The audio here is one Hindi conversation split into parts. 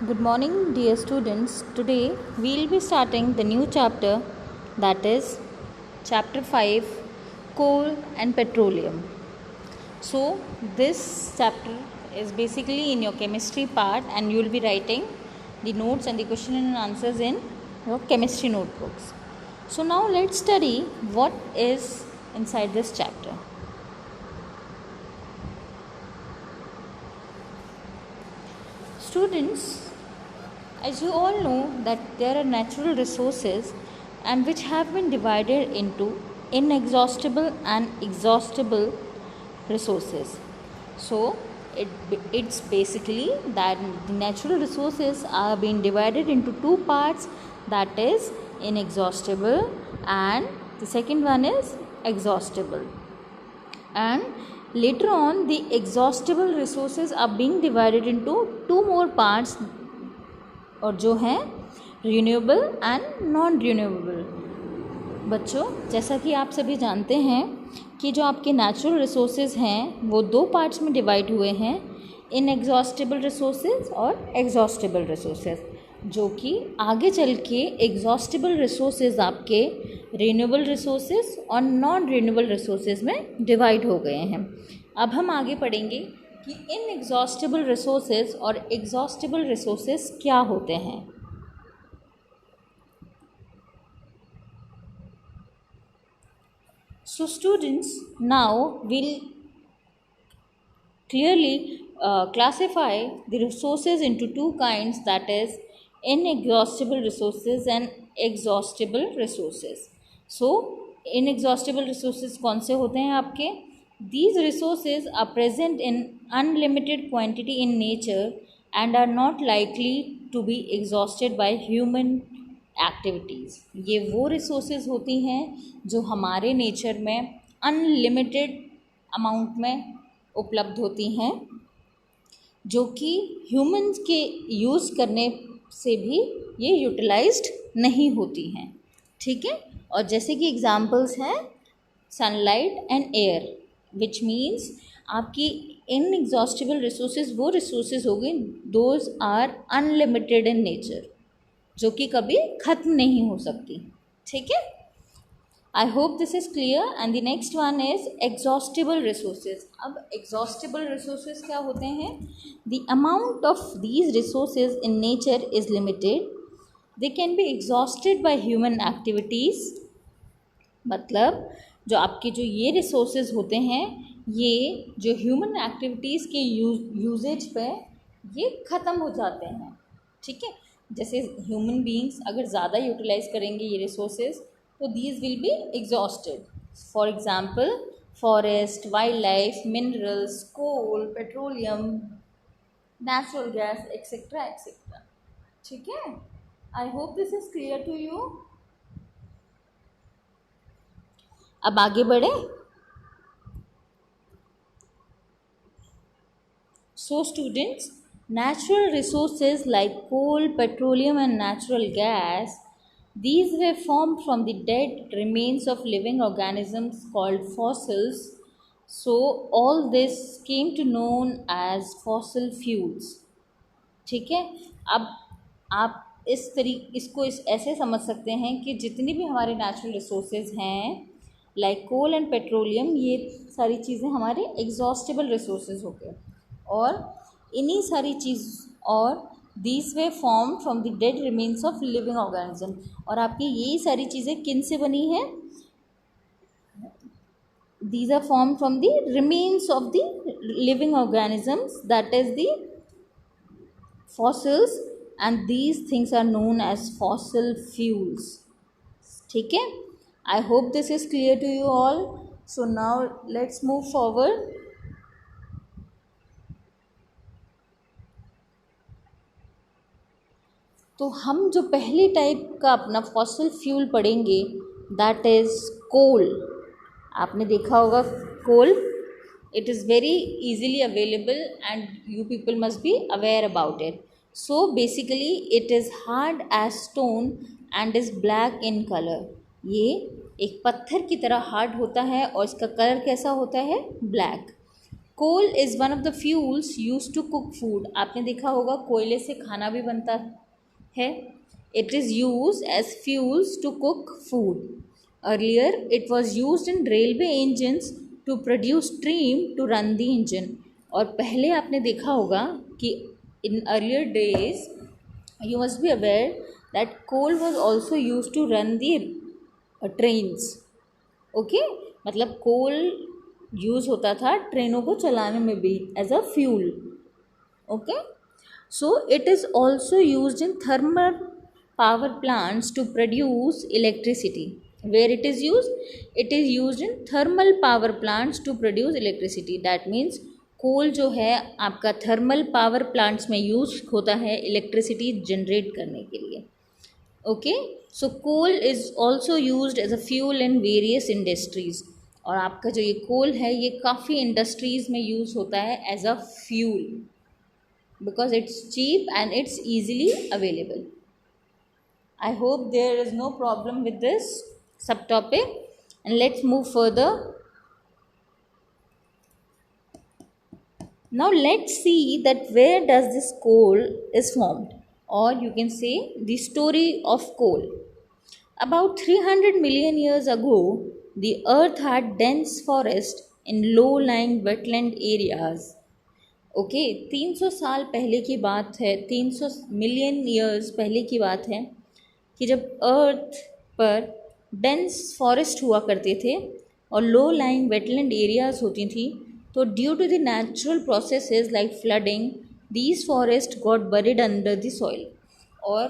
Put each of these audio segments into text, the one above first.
Good morning, dear students. Today we will be starting the new chapter, that is chapter 5, Coal and Petroleum. So, this chapter is basically in your chemistry part, and you will be writing the notes and the question and answers in your chemistry notebooks. So, now let's study what is inside this chapter. Students, as you all know that there are natural resources and which have been divided into inexhaustible and exhaustible resources. So it's basically that the natural resources are being divided into two parts, that is inexhaustible and the second one is exhaustible. And later on the exhaustible resources are being divided into two more parts और जो हैं रिन्यूएबल एंड नॉन रिन्यूएबल। बच्चों, जैसा कि आप सभी जानते हैं कि जो आपके नेचुरल रिसोर्सेज हैं वो दो पार्ट्स में डिवाइड हुए हैं, इनएग्जॉस्टेबल रिसोर्सेज और एग्जॉस्टेबल रिसोर्सेज, जो कि आगे चल के एग्जॉस्टेबल रिसोर्सेज आपके रिन्यूएबल रिसोर्सेज और नॉन रिन्यूएबल रिसोर्सेज में डिवाइड हो गए हैं। अब हम आगे पढ़ेंगे कि इनएग्जॉस्टेबल रिसोर्सेज और एग्जॉस्टेबल रिसोर्सेज क्या होते हैं। So students, now we'll clearly classify the resources into two kinds, that is inexhaustible resources and exhaustible resources. So inexhaustible resources कौन से होते हैं आपके? These resources are present in unlimited quantity in nature and are not likely to be exhausted by human activities. ये वो रिसोर्सेज होती हैं जो हमारे नेचर में अनलिमिटेड अमाउंट में उपलब्ध होती हैं, जो कि ह्यूमंस के यूज़ करने से भी ये यूटिलाइज्ड नहीं होती हैं। ठीक है, और जैसे कि एग्जांपल्स हैं sunlight and air, which means आपकी इनएग्जॉस्टेबल रिसोर्सेज वो रिसोर्सेज हो गई those are unlimited in nature, जो कि कभी ख़त्म नहीं हो सकती। ठीक है, I hope this is clear. And the next one is exhaustible resources. अब एग्जॉस्टेबल रिसोर्सेज क्या होते हैं? The amount of these resources in nature is limited, they can be exhausted by human activities. मतलब जो आपके जो ये रिसोर्सेज होते हैं, ये जो ह्यूमन एक्टिविटीज़ के यूजेज पे ये ख़त्म हो जाते हैं। ठीक है, जैसे ह्यूमन बीइंग्स अगर ज़्यादा यूटिलाइज करेंगे ये रिसोर्सेज तो these will be exhausted. For example forest, wild life, minerals, coal, petroleum, natural gas etcetera etcetera. ठीक है, I hope this is clear to you. अब आगे बढ़े। So students, natural resources like coal, petroleum and natural gas, these were formed from the dead remains of living organisms called fossils. So all this came to known as fossil fuels. ठीक है, अब आप इसको ऐसे समझ सकते हैं कि जितनी भी हमारे नेचुरल रिसोर्सेज हैं लाइक कोल एंड पेट्रोलियम, ये सारी चीज़ें हमारे एग्जॉस्टेबल रिसोर्सेज हो गए, और इन्हीं सारी चीज़ और these were form from the dead remains of living organism. और आपकी यही सारी चीज़ें किन से बनी हैं? These are form from the remains of the living organisms, that is the fossils, and these things are known as fossil fuels. ठीक है, I hope this is clear to you all. So now let's move forward. तो हम जो पहली टाइप का अपना फॉसिल फ्यूल पढ़ेंगे दैट इज़ कोल। आपने देखा होगा coal, it is very easily available and you people must be aware about it. So basically it is hard as stone and is black in colour. ये एक पत्थर की तरह हार्ड होता है और इसका कलर कैसा होता है? Black. Coal is one of the fuels use to cook food. आपने देखा होगा कोयले से खाना भी बनता है. It is use as fuels to cook food. Earlier it was use in railway engines to produce stream to run the engine. और पहले आपने देखा होगा कि in earlier days you must be aware that coal was also used to run the trains. Okay मतलब कोल यूज़ होता था ट्रेनों को चलाने में भी as a fuel. Okay so it is also use in thermal power plants to produce electricity. Where it is use? It is use in thermal power plants to produce electricity. That means coal जो है आपका थर्मल पावर प्लांट्स में यूज होता है इलेक्ट्रिसिटी जनरेट करने के लिए. Okay so coal is also used as a fuel in various industries. और आपका जो ये कोल है ये काफ़ी इंडस्ट्रीज़ में यूज़ होता है as a fuel because it's cheap and it's easily available. I hope there is no problem with this sub topic and let's move further. Now let's see that where does this coal is formed, or you can say the story of coal. About 300 million years ago, the earth had dense forest in low-lying wetland areas. Okay, 300 साल पहले की बात है, 300 मिलियन ईयर्स पहले की बात है कि जब अर्थ पर डेंस फॉरेस्ट हुआ करते थे और लो लाइंग वेटलैंड एरियाज होती थी. तो due to the natural processes like flooding these forest got buried under the soil. और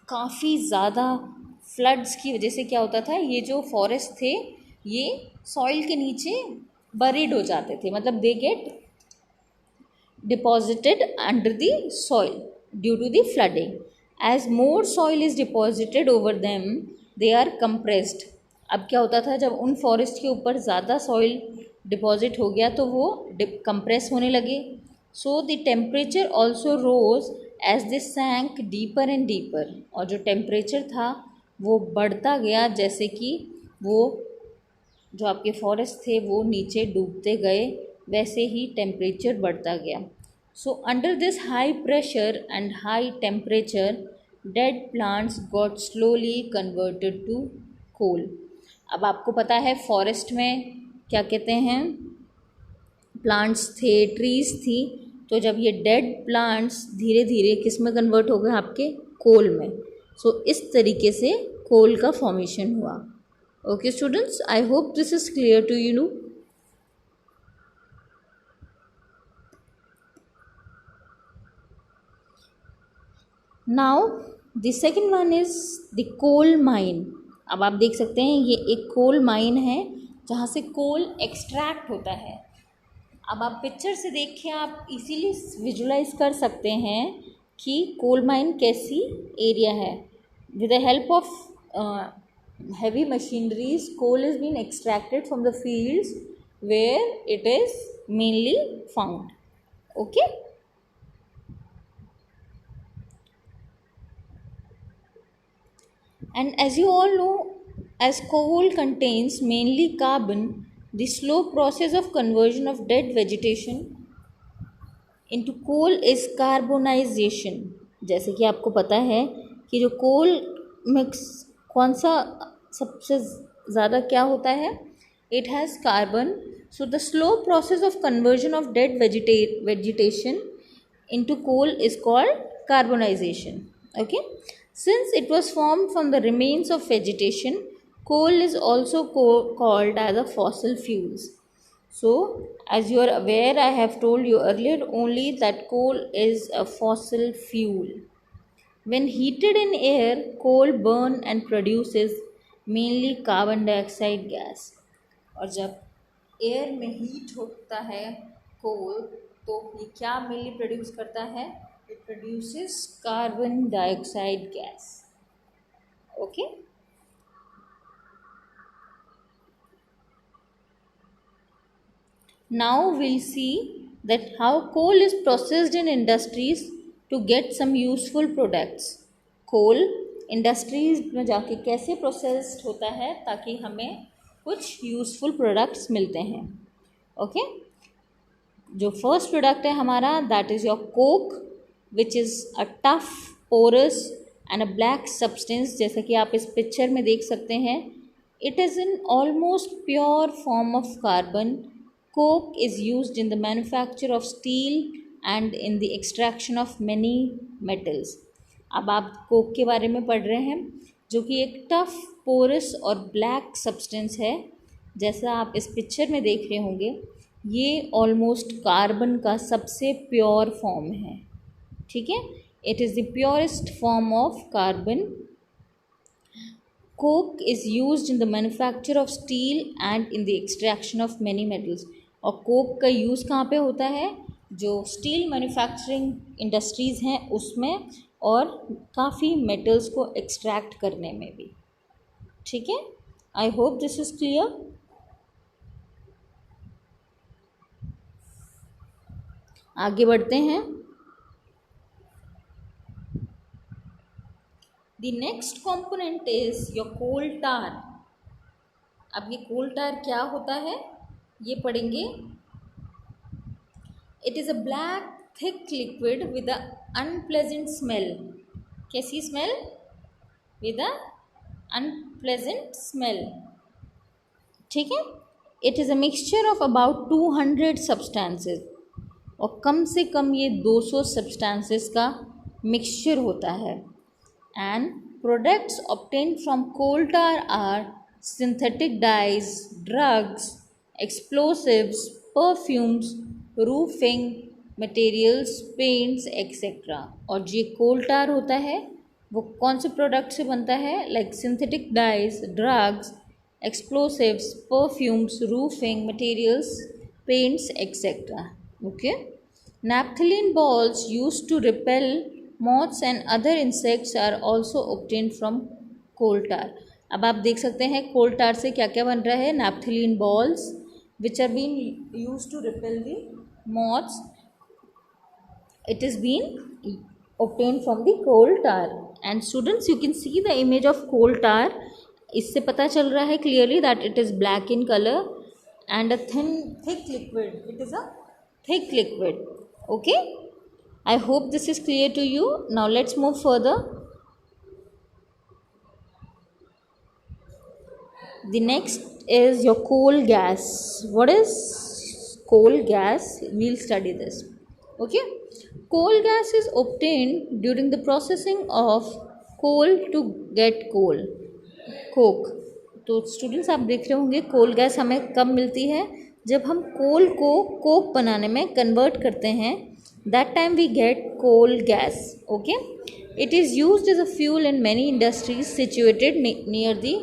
काफ़ी ज़्यादा फ्लड्स की वजह से क्या होता था, ये जो फॉरेस्ट थे ये सॉइल के नीचे बरीड हो जाते थे. मतलब they get deposited under the soil due to the flooding. As more soil is deposited over them they are compressed. अब क्या होता था जब उन फॉरेस्ट के ऊपर ज़्यादा सॉइल डिपॉजिट हो गया तो वो कंप्रेस होने लगे. So the temperature also rose as this sank deeper and deeper. और जो टेम्परेचर था वो बढ़ता गया जैसे कि वो जो आपके फॉरेस्ट थे वो नीचे डूबते गए वैसे ही टेम्परेचर बढ़ता गया. So under this high pressure and high temperature dead plants got slowly converted to coal. अब आपको पता है फॉरेस्ट में क्या कहते हैं प्लांट्स थे, ट्रीज़ थी. तो जब ये डेड प्लांट्स धीरे धीरे किस में कन्वर्ट हो गए आपके कोल में. सो इस तरीके से कोल का फॉर्मेशन हुआ. Okay students, I hope this is clear to you. Now the second one is the coal mine. अब आप देख सकते हैं ये एक कोल माइन है जहाँ से कोल एक्सट्रैक्ट होता है. अब आप पिक्चर से देख के आप इसीलिए विजुलाइज कर सकते हैं कि कोल माइन कैसी एरिया है. With the help of heavy machineries coal is being extracted from the fields where it is mainly found. Okay, and as you all know, as coal contains mainly carbon, the slow process of conversion of dead vegetation into coal is carbonization. जैसे कि आपको पता है कि जो कोल मिक्स कौन सा सबसे ज़्यादा क्या होता है, it has carbon. So the slow process of conversion of dead vegetation into coal is called carbonization. Okay, since it was formed from the remains of vegetation, coal is also called as a fossil fuels. So as you are aware, I have told you earlier only that coal is a fossil fuel. When heated in air, coal burn and produces mainly carbon dioxide gas. और जब एयर में हीट होता है कोल तो ये क्या मेनली प्रोड्यूस करता है, it produces carbon dioxide gas. Okay, now we'll see that how coal is processed in industries to get some useful products. Coal industries में जाके कैसे प्रोसेस्ड होता है ताकि हमें कुछ यूज़फुल प्रोडक्ट्स मिलते हैं. ओके, जो फर्स्ट प्रोडक्ट है हमारा that is your coke which is a tough porous and a black substance, जैसा कि आप इस पिक्चर में देख सकते हैं. It is in almost pure form of carbon. Coke is used in the manufacture of steel and in the extraction of many metals. अब आप कोक के बारे में पढ़ रहे हैं जो कि एक टफ पोरस और ब्लैक सब्सटेंस है, जैसा आप इस पिक्चर में देख रहे होंगे. ये ऑलमोस्ट कार्बन का सबसे प्योर फॉर्म है. ठीक है, it is the purest form of carbon. Coke is used in the manufacture of steel and in the extraction of many metals. और कोक का यूज़ कहाँ पे होता है? जो स्टील मैन्युफैक्चरिंग इंडस्ट्रीज़ हैं उसमें, और काफ़ी मेटल्स को एक्सट्रैक्ट करने में भी. ठीक है, I hope this is clear. आगे बढ़ते हैं. The next component is your coal tar. अब ये कोल टार क्या होता है ये पढ़ेंगे. It is a black thick liquid with a unpleasant smell. कैसी smell? With a unpleasant smell. ठीक है, it is a mixture of about 200 substances. और कम से कम ये 200 सब्सटेंसेस का मिक्सचर होता है. And products obtained from coal tar are synthetic dyes, drugs, explosives, perfumes, roofing materials, paints etcetera. और जो कोल टार होता है वो कौन से प्रोडक्ट से बनता है? Like synthetic dyes, drugs, explosives, perfumes, roofing materials, paints etcetera. Okay. Naphthalene balls used to repel moths and other insects are also obtained from coal tar. अब आप देख सकते हैं कोल टार से क्या क्या बन रहा है. naphthalene balls which are being used to repel the moths, it is being obtained from the coal tar. And students, you can see the image of coal tar. इससे पता चल रहा है clearly that it is black in color and a thick liquid. It is a thick liquid. Okay, I hope this is clear to you. Now let's move further. The next is your coal gas. What is coal gas? We'll study this. Okay, coal gas is obtained during the processing of coal to get coal, coke. तो स्टूडेंट्स आप देख रहे होंगे कोल गैस हमें कब मिलती है? जब हम कोल को कोक बनाने में कन्वर्ट करते हैं, that time we get coal gas. Okay, it is used as a fuel in many industries situated near the